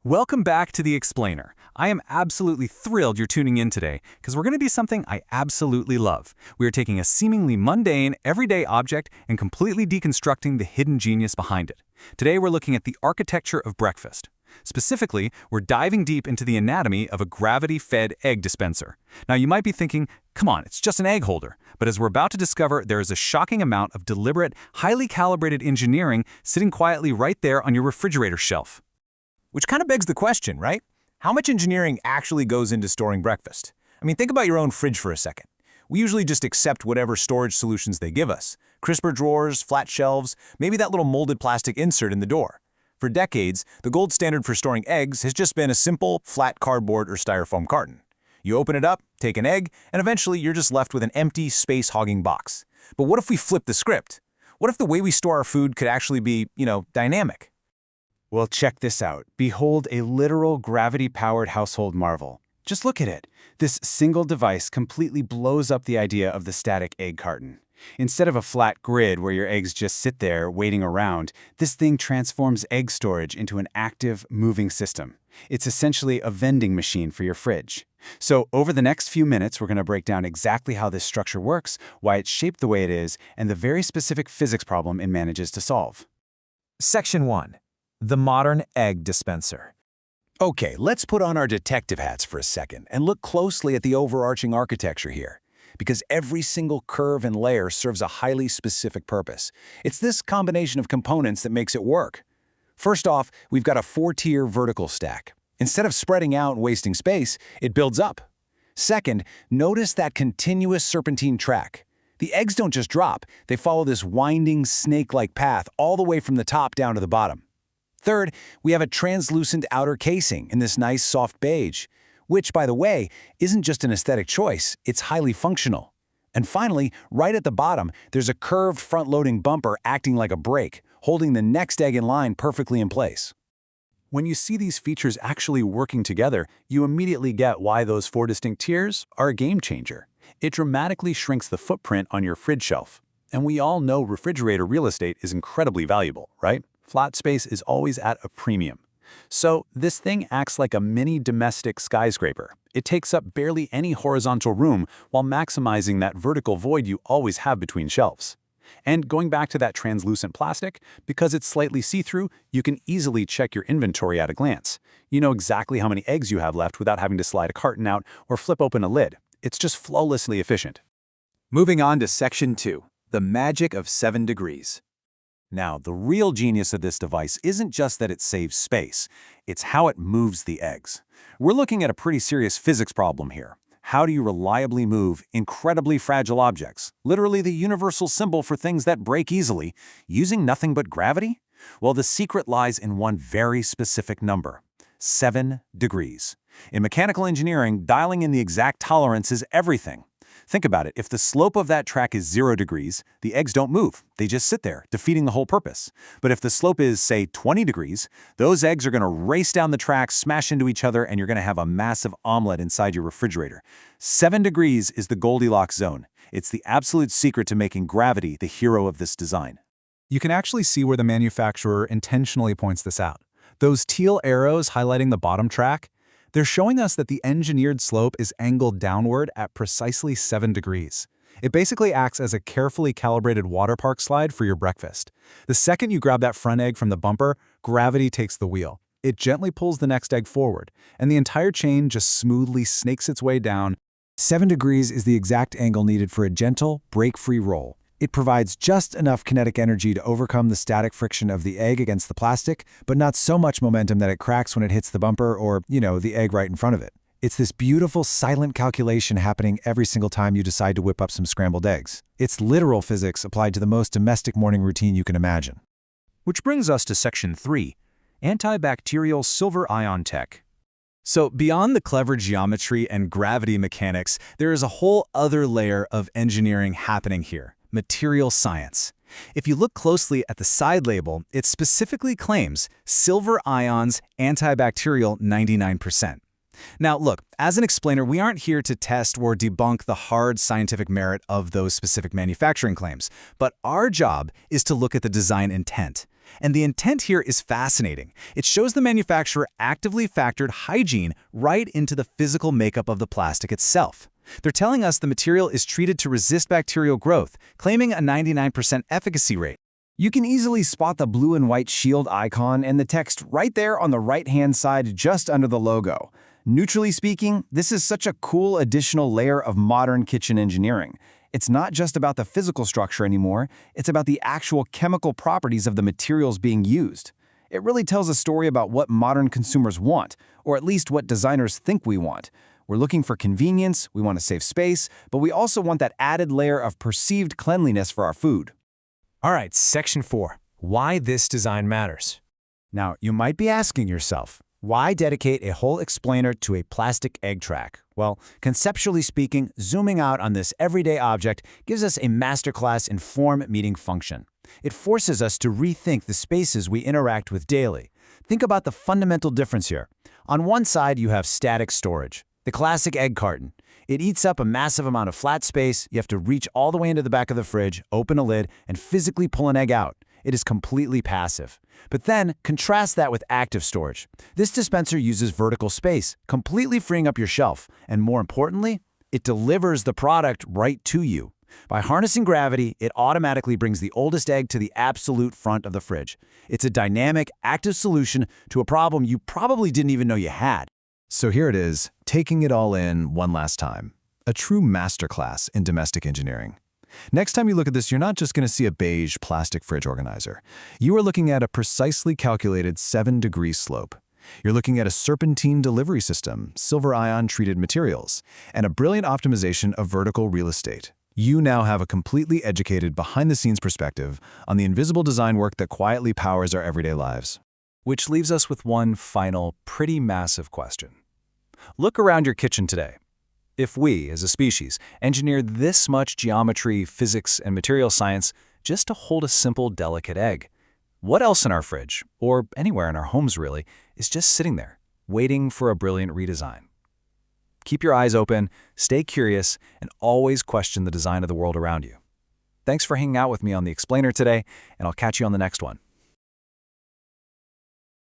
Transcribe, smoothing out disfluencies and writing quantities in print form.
Welcome back to The Explainer. I am absolutely thrilled you're tuning in today because we're going to do something I absolutely love. We are taking a seemingly mundane, everyday object and completely deconstructing the hidden genius behind it. Today we're looking at the architecture of breakfast. Specifically, we're diving deep into the anatomy of a gravity-fed egg dispenser. Now you might be thinking, come on, it's just an egg holder. But as we're about to discover, there is a shocking amount of deliberate, highly calibrated engineering sitting quietly right there on your refrigerator shelf. Which kind of begs the question, right? How much engineering actually goes into storing breakfast? I mean, think about your own fridge for a second. We usually just accept whatever storage solutions they give us. Crisper drawers, flat shelves, maybe that little molded plastic insert in the door. For decades, the gold standard for storing eggs has just been a simple, flat cardboard or styrofoam carton. You open it up, take an egg, and eventually you're just left with an empty, space-hogging box. But what if we flip the script? What if the way we store our food could actually be, dynamic? Well, check this out. Behold a literal gravity-powered household marvel. Just look at it. This single device completely blows up the idea of the static egg carton. Instead of a flat grid where your eggs just sit there waiting around, this thing transforms egg storage into an active, moving system. It's essentially a vending machine for your fridge. So over the next few minutes, we're going to break down exactly how this structure works, why it's shaped the way it is, and the very specific physics problem it manages to solve. Section 1. The modern egg dispenser. Okay, let's put on our detective hats for a second and look closely at the overarching architecture here, because every single curve and layer serves a highly specific purpose. It's this combination of components that makes it work. First off, we've got a 4-tier vertical stack. Instead of spreading out and wasting space, it builds up. Second, notice that continuous serpentine track. The eggs don't just drop, they follow this winding, snake-like path all the way from the top down to the bottom. Third, we have a translucent outer casing in this nice soft beige, which, by the way, isn't just an aesthetic choice, it's highly functional. And finally, right at the bottom, there's a curved front-loading bumper acting like a brake, holding the next egg in line perfectly in place. When you see these features actually working together, you immediately get why those 4 distinct tiers are a game changer. It dramatically shrinks the footprint on your fridge shelf. And we all know refrigerator real estate is incredibly valuable, right? Flat space is always at a premium. So this thing acts like a mini domestic skyscraper. It takes up barely any horizontal room while maximizing that vertical void you always have between shelves. And going back to that translucent plastic, because it's slightly see-through, you can easily check your inventory at a glance. You know exactly how many eggs you have left without having to slide a carton out or flip open a lid. It's just flawlessly efficient. Moving on to Section 2, the magic of 7 degrees. Now, the real genius of this device isn't just that it saves space, it's how it moves the eggs. We're looking at a pretty serious physics problem here. How do you reliably move incredibly fragile objects, literally the universal symbol for things that break easily, using nothing but gravity? Well, the secret lies in one very specific number: 7 degrees. In mechanical engineering, dialing in the exact tolerance is everything. Think about it. If the slope of that track is 0 degrees, the eggs don't move. They just sit there, defeating the whole purpose. But if the slope is, say, 20 degrees, those eggs are going to race down the track, smash into each other, and you're going to have a massive omelet inside your refrigerator. 7 degrees is the Goldilocks zone. It's the absolute secret to making gravity the hero of this design. You can actually see where the manufacturer intentionally points this out. Those teal arrows highlighting the bottom track, they're showing us that the engineered slope is angled downward at precisely 7 degrees. It basically acts as a carefully calibrated water park slide for your breakfast. The second you grab that front egg from the bumper, gravity takes the wheel. It gently pulls the next egg forward, and the entire chain just smoothly snakes its way down. 7 degrees is the exact angle needed for a gentle, break-free roll. It provides just enough kinetic energy to overcome the static friction of the egg against the plastic, but not so much momentum that it cracks when it hits the bumper or, the egg right in front of it. It's this beautiful, silent calculation happening every single time you decide to whip up some scrambled eggs. It's literal physics applied to the most domestic morning routine you can imagine. Which brings us to Section 3, antibacterial silver ion tech. So beyond the clever geometry and gravity mechanics, there is a whole other layer of engineering happening here: material science. If you look closely at the side label, it specifically claims silver ions antibacterial 99%. Now look, as an explainer, we aren't here to test or debunk the hard scientific merit of those specific manufacturing claims, but our job is to look at the design intent. And the intent here is fascinating. It shows the manufacturer actively factored hygiene right into the physical makeup of the plastic itself. They're telling us the material is treated to resist bacterial growth, claiming a 99% efficacy rate. You can easily spot the blue and white shield icon and the text right there on the right-hand side just under the logo. Neutrally speaking, this is such a cool additional layer of modern kitchen engineering. It's not just about the physical structure anymore, it's about the actual chemical properties of the materials being used. It really tells a story about what modern consumers want, or at least what designers think we want. We're looking for convenience, we want to save space, but we also want that added layer of perceived cleanliness for our food. All right, Section 4. Why this design matters. Now, you might be asking yourself, why dedicate a whole explainer to a plastic egg track? Well, conceptually speaking, zooming out on this everyday object gives us a masterclass in form-meeting function. It forces us to rethink the spaces we interact with daily. Think about the fundamental difference here. On one side, you have static storage, the classic egg carton. It eats up a massive amount of flat space. You have to reach all the way into the back of the fridge, open a lid, and physically pull an egg out. It is completely passive. But then, contrast that with active storage. This dispenser uses vertical space, completely freeing up your shelf. And more importantly, it delivers the product right to you. By harnessing gravity, it automatically brings the oldest egg to the absolute front of the fridge. It's a dynamic, active solution to a problem you probably didn't even know you had. So here it is, taking it all in one last time. A true masterclass in domestic engineering. Next time you look at this, you're not just going to see a beige plastic fridge organizer. You are looking at a precisely calculated 7-degree slope. You're looking at a serpentine delivery system, silver ion treated materials, and a brilliant optimization of vertical real estate. You now have a completely educated behind-the-scenes perspective on the invisible design work that quietly powers our everyday lives. Which leaves us with one final, pretty massive question. Look around your kitchen today. If we, as a species, engineered this much geometry, physics, and material science just to hold a simple, delicate egg, what else in our fridge, or anywhere in our homes really, is just sitting there, waiting for a brilliant redesign? Keep your eyes open, stay curious, and always question the design of the world around you. Thanks for hanging out with me on The Explainer today, and I'll catch you on the next one.